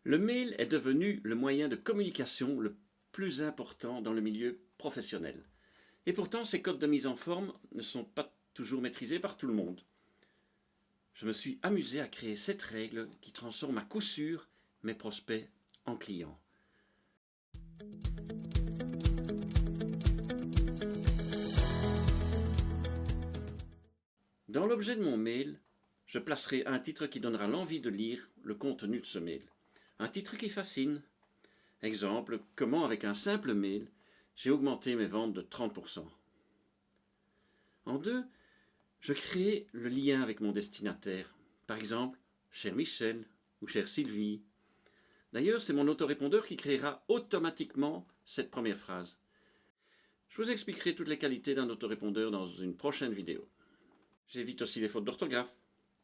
Le mail est devenu le moyen de communication le plus important dans le milieu professionnel. Et pourtant, ces codes de mise en forme ne sont pas toujours maîtrisés par tout le monde. Je me suis amusé à créer cette règle qui transforme à coup sûr mes prospects en clients. Dans l'objet de mon mail, je placerai un titre qui donnera l'envie de lire le contenu de ce mail. Un titre qui fascine. Exemple, comment avec un simple mail, j'ai augmenté mes ventes de 30%. En deux, je crée le lien avec mon destinataire. Par exemple, cher Michel ou chère Sylvie. D'ailleurs, c'est mon autorépondeur qui créera automatiquement cette première phrase. Je vous expliquerai toutes les qualités d'un autorépondeur dans une prochaine vidéo. J'évite aussi les fautes d'orthographe.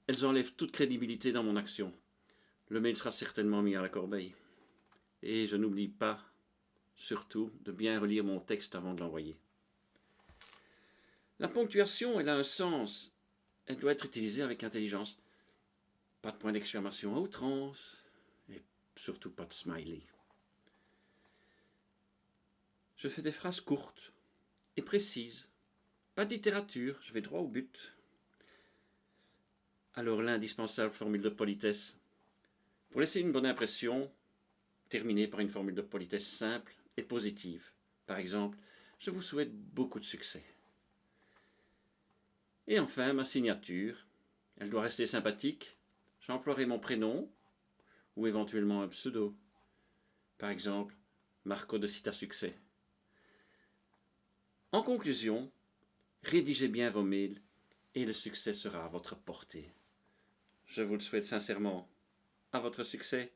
Elles enlèvent toute crédibilité dans mon action. Le mail sera certainement mis à la corbeille. Et je n'oublie pas, surtout, de bien relire mon texte avant de l'envoyer. La ponctuation, elle a un sens. Elle doit être utilisée avec intelligence. Pas de point d'exclamation à outrance. Et surtout pas de smiley. Je fais des phrases courtes et précises. Pas de littérature, je vais droit au but. Alors l'indispensable formule de politesse. Pour laisser une bonne impression, terminez par une formule de politesse simple et positive. Par exemple, je vous souhaite beaucoup de succès. Et enfin, ma signature. Elle doit rester sympathique. J'emploierai mon prénom ou éventuellement un pseudo. Par exemple, Marco de Cita Succès. En conclusion, rédigez bien vos mails et le succès sera à votre portée. Je vous le souhaite sincèrement. À votre succès.